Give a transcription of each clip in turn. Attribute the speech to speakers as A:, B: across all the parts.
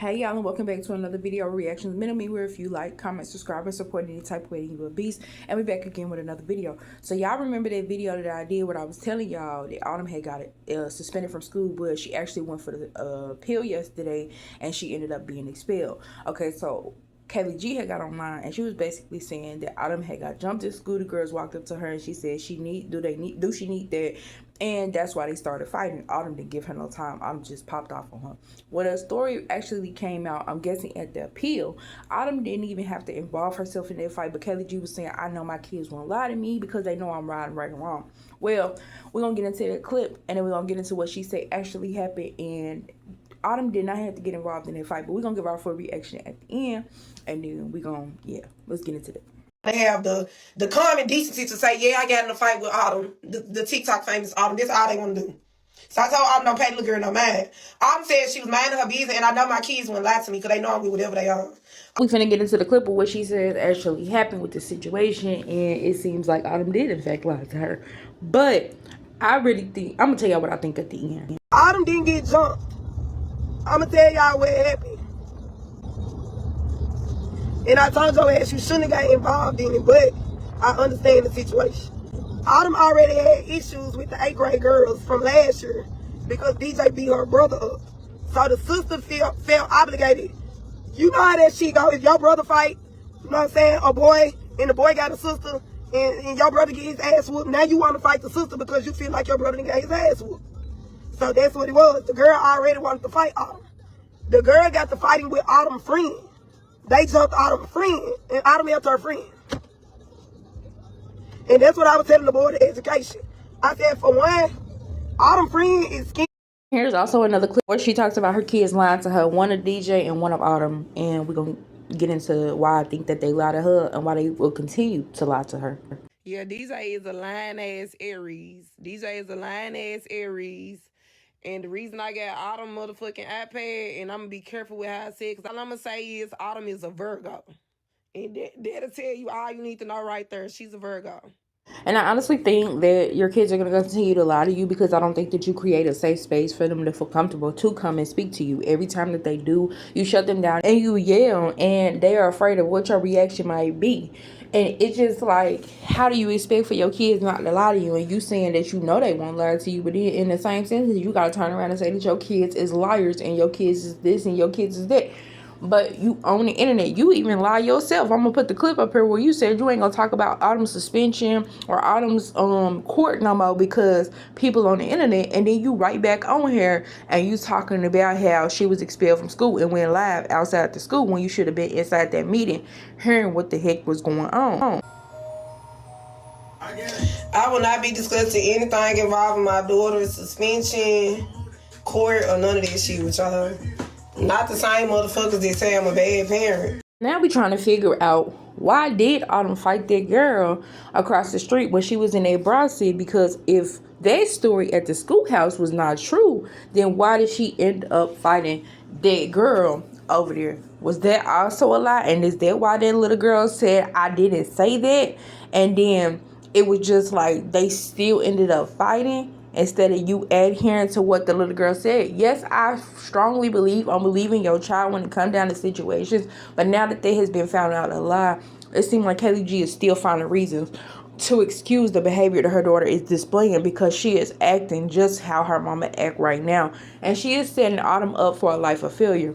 A: Hey y'all, and welcome back to another video reactions. Me where if you like, comment, subscribe, and support any type of way you a beast. And we back again with another video. So y'all remember that video that I did where I was telling y'all that Autumn had got suspended from school, but she actually went for the appeal yesterday and she ended up being expelled. Okay, so Kayleigh G had got online and she was basically saying that Autumn had got jumped at school. The girls walked up to her and she said do she need that? And that's why they started fighting. Autumn didn't give her no time. Autumn just popped off on her. When a story actually came out, I'm guessing at the appeal, Autumn didn't even have to involve herself in that fight. But Kayleigh G was saying, I know my kids won't lie to me because they know I'm right and wrong. Well, we're going to get into that clip and then we're going to get into what she said actually happened. And Autumn did not have to get involved in that fight. But we're going to give our full reaction at the end. And then we're going to, let's get into that.
B: They have the common decency to say, yeah, I got in a fight with Autumn, the TikTok famous Autumn. This is all they want to do. So I told Autumn, don't pay the little girl no mind. Autumn said she was minding her business, and I know my kids wouldn't lie to me because they know I'm with whatever they are.
A: We finna get into the clip of what she said actually happened with the situation, and it seems like Autumn did in fact lie to her. But I really think, I'm gonna tell y'all what I think at the end.
B: Autumn didn't get jumped. I'm gonna tell y'all what happened. And I told your ass you shouldn't have got involved in it, but I understand the situation. Autumn already had issues with the 8th grade girls from last year because DJ beat her brother up. So the sister felt obligated. You know how that shit go. If your brother fight, you know what I'm saying, a boy, and the boy got a sister, and your brother get his ass whooped, now you want to fight the sister because you feel like your brother didn't get his ass whooped. So that's what it was. The girl already wanted to fight Autumn. The girl got to fighting with Autumn's friend. They jumped Autumn's friend, and Autumn helped her friend. And that's what I was telling the board of education. I said, for one, Autumn's friend is skinny.
A: Here's also another clip where she talks about her kids lying to her, one of DJ and one of Autumn. And we're going to get into why I think that they lie to her and why they will continue to lie to her.
B: Yeah, DJ is a lying-ass Aries. DJ is a lying-ass Aries. And the reason I got Autumn motherfucking iPad, and I'm going to be careful with how I say it, because all I'm going to say is Autumn is a Virgo. And that'll tell you all you need to know right there. She's a Virgo.
A: And I honestly think that your kids are going to continue to lie to you because I don't think that you create a safe space for them to feel comfortable to come and speak to you. Every time that they do, you shut them down and you yell, and they are afraid of what your reaction might be. And it's just like, how do you expect for your kids not to lie to you? And you saying that you know they won't lie to you, but then in the same sentence, you got to turn around and say that your kids is liars and your kids is this and your kids is that. But you on the internet, you even lie yourself. I'm gonna put the clip up here where you said you ain't gonna talk about Autumn's suspension or Autumn's court no more because people on the internet, and then you right back on here and you talking about how she was expelled from school and went live outside the school when you should have been inside that meeting hearing what the heck was going on.
B: I will not be discussing anything involving my daughter's suspension, court, or none of that shit with y'all. Not the same motherfuckers that say I'm a bad parent.
A: Now we trying to figure out, why did Autumn fight that girl across the street when she was in a broad city? Because if that story at the schoolhouse was not true, then why did she end up fighting that girl over there? Was that also a lie? And is that why that little girl said, I didn't say that? And then it was just like they still ended up fighting instead of you adhering to what the little girl said. Yes, I strongly believe on believing your child when it comes down to situations, but now that they has been found out a lie, it seems like Kayleigh G is still finding reasons to excuse the behavior that her daughter is displaying because she is acting just how her mama act right now, and she is setting Autumn up for a life of failure.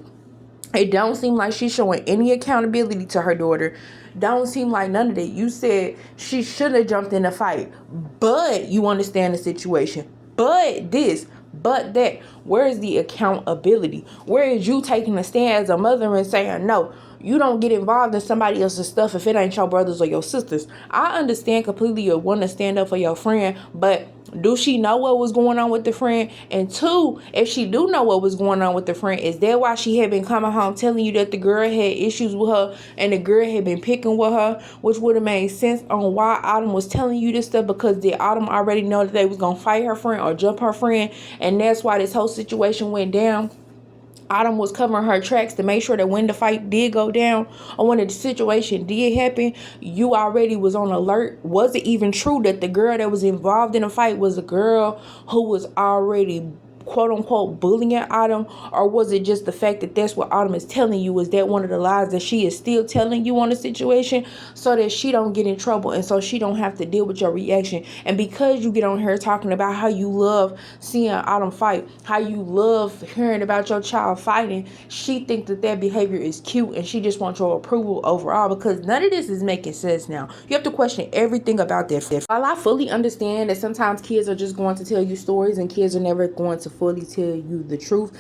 A: It don't seem like she's showing any accountability to her daughter. Don't seem like none of that. You said she should have jumped in the fight, but you understand the situation. But this, but that. Where is the accountability? Where is you taking a stand as a mother and saying, no, you don't get involved in somebody else's stuff if it ain't your brothers or your sisters? I understand completely you want to stand up for your friend, but do she know what was going on with the friend? And two, if she do know what was going on with the friend, is that why she had been coming home telling you that the girl had issues with her and the girl had been picking with her, which would have made sense on why Autumn was telling you this stuff, because did Autumn already know that they was going to fight her friend or jump her friend, and that's why this whole situation went down? Autumn was covering her tracks to make sure that when the fight did go down or when the situation did happen, you already was on alert. Was it even true that the girl that was involved in the fight was a girl who was already quote unquote bullying Autumn, or was it just the fact that that's what Autumn is telling you? Is that one of the lies that she is still telling you on the situation, so that she don't get in trouble and so she don't have to deal with your reaction? And because you get on her talking about how you love seeing Autumn fight, how you love hearing about your child fighting, she thinks that behavior is cute and she just wants your approval overall, because none of this is making sense now. You have to question everything about that. While I fully understand that sometimes kids are just going to tell you stories and kids are never going to fully tell you the truth,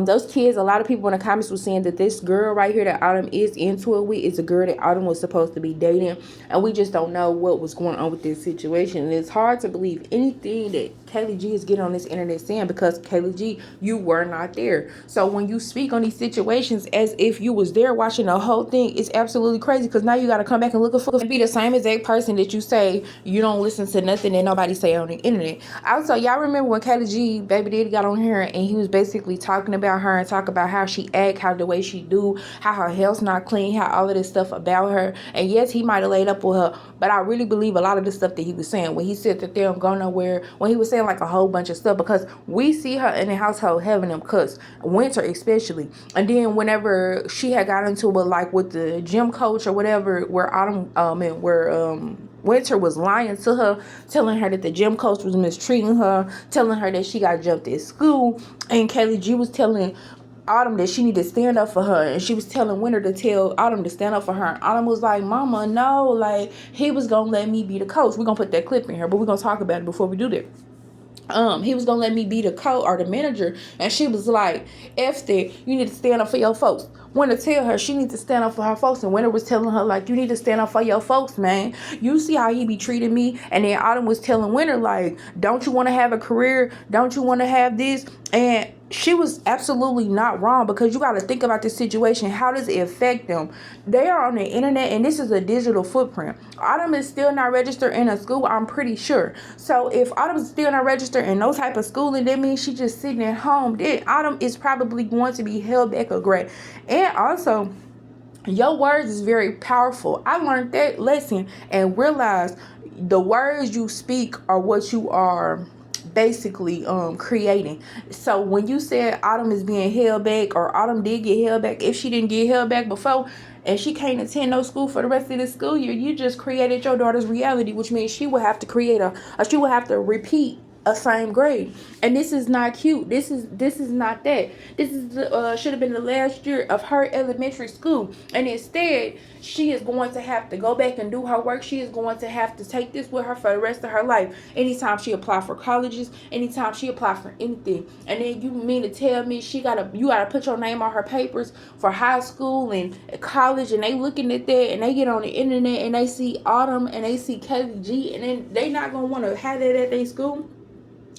A: those kids, a lot of people in the comments were saying that this girl right here that Autumn is into it with is a girl that Autumn was supposed to be dating, and we just don't know what was going on with this situation. And it's hard to believe anything that Kayleigh G is getting on this internet saying, because Kayleigh G, you were not there. So when you speak on these situations as if you was there watching the whole thing, it's absolutely crazy, because now you got to come back and look for and be the same exact person that you say you don't listen to nothing that nobody say on the internet. Also, y'all remember when Kayleigh G, baby daddy, got on here and he was basically talking about her and talk about how she act, how the way she do, how her hair's not clean, how all of this stuff about her. And yes, he might have laid up with her, but I really believe a lot of the stuff that he was saying when he said that they don't go nowhere, when he was saying like a whole bunch of stuff, because we see her in the household having them cuss, Winter especially. And then whenever she had got into it like with the gym coach or whatever, where Winter was lying to her, telling her that the gym coach was mistreating her, telling her that she got jumped at school, and Kayleigh G was telling Autumn that she needed to stand up for her, and she was telling Winter to tell Autumn to stand up for her. And Autumn was like, "Mama, no, like he was gonna let me be the coach." We're gonna put that clip in here, but we're gonna talk about it before we do that. He was gonna let me be the coach or the manager, and she was like, "F that, you need to stand up for your folks." Winter tell her she needs to stand up for her folks, and Winter was telling her like, "You need to stand up for your folks, man. You see how he be treating me." And then Autumn was telling Winter like, "Don't you want to have a career? Don't you want to have this?" And she was absolutely not wrong, because you got to think about this situation. How does it affect them? They are on the internet, and this is a digital footprint. Autumn is still not registered in a school, I'm pretty sure. So if Autumn is still not registered in no type of schooling, that means she just sitting at home. Then Autumn is probably going to be held back a grade. And also, your words is very powerful. I learned that lesson and realized the words you speak are what you are basically creating. So when you said Autumn is being held back, or Autumn did get held back, if she didn't get held back before and she can't attend no school for the rest of the school year, you just created your daughter's reality, which means she will have to create she will have to repeat a same grade. And this is not cute. This is not that. This is should have been the last year of her elementary school, and instead she is going to have to go back and do her work. She is going to have to take this with her for the rest of her life. Anytime she apply for colleges, anytime she apply for anything. And then you mean to tell me you gotta put your name on her papers for high school and college, and they looking at that and they get on the internet and they see Autumn and they see Kayleigh G, and then they not gonna want to have that at their school?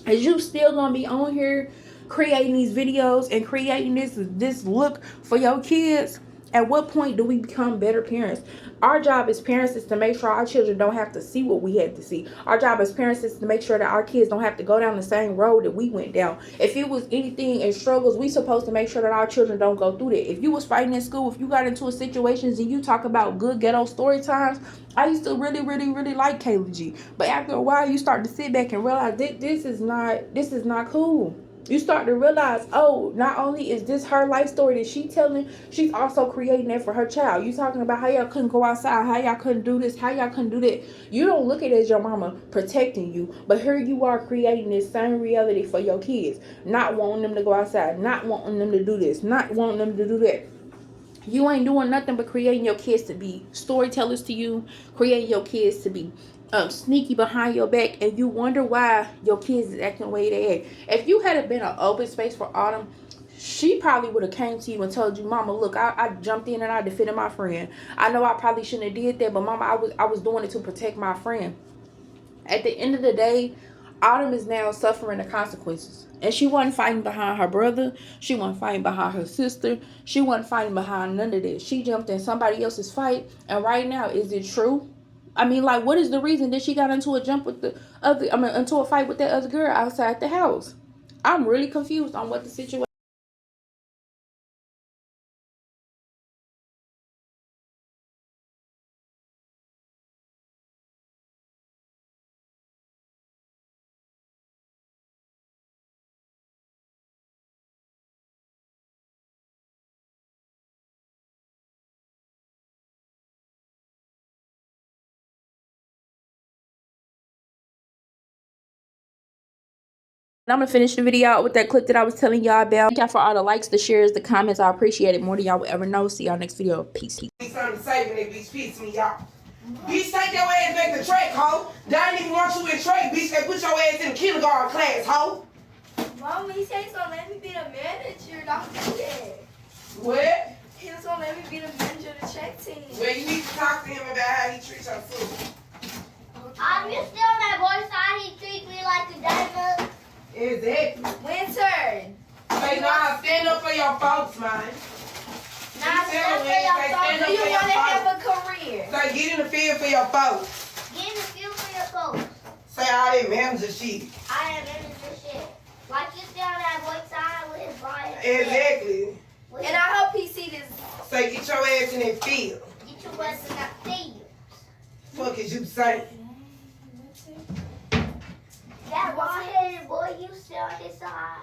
A: Is you still gonna be on here creating these videos and creating this look for your kids? At what point do we become better parents? Our job as parents is to make sure our children don't have to see what we had to see. Our job as parents is to make sure that our kids don't have to go down the same road that we went down. If it was anything in struggles, we supposed to make sure that our children don't go through that. If you was fighting in school, if you got into a situations and you talk about good ghetto story times, I used to really, really, really like Kayleigh G. But after a while, you start to sit back and realize this is not cool. You start to realize, oh, not only is this her life story that she's telling, she's also creating that for her child. You talking about how y'all couldn't go outside, how y'all couldn't do this, how y'all couldn't do that. You don't look at it as your mama protecting you, but here you are creating this same reality for your kids. Not wanting them to go outside, not wanting them to do this, not wanting them to do that. You ain't doing nothing but creating your kids to be storytellers to you, creating your kids to be sneaky behind your back, and you wonder why your kids is acting the way they act. If you had been an open space for Autumn, she probably would have came to you and told you, "Mama, look, I jumped in and I defended my friend. I know I probably shouldn't have did that, but Mama, I was doing it to protect my friend." At the end of the day, Autumn is now suffering the consequences. And she wasn't fighting behind her brother. She wasn't fighting behind her sister. She wasn't fighting behind none of this. She jumped in somebody else's fight. And right now, is it true? I mean, like, what is the reason that she got into into a fight with that other girl outside the house? I'm really confused on what the situation I'm gonna finish the video out with that clip that I was telling y'all about. Thank y'all for all the likes, the shares, the comments. I appreciate it more than y'all will ever know. See y'all next video. Peace.
B: Something to say when that bitch piss me, y'all. Bitch, take your ass back to track, ho. They ain't even want you in track, bitch. They put your ass in the kindergarten class, ho.
C: Mom, he said he's gonna let me be the manager. Don't do that.
B: What?
C: He was gonna let me be the manager of the track team.
B: Well, you need to talk to him about how he treats your food.
D: I'm just still on that boy side. He treats me like a diamond.
B: Exactly.
C: Winter.
B: Say, nah, stand up for your folks, man.
D: Now
B: Stand
D: stand
B: up
C: Do you
B: for your
C: want to have
B: folks.
C: a career?
B: Say, get in the field for your folks.
D: Get in the field for your folks.
B: Say all that manager shit.
D: I am manager shit. Like you stay on that boy side with his Brian.
B: Exactly.
C: And I hope he see this.
B: Say, get your ass in that field.
D: Get your ass in that field.
B: Fuck is you saying?
D: That bald-headed boy, you stay on his side.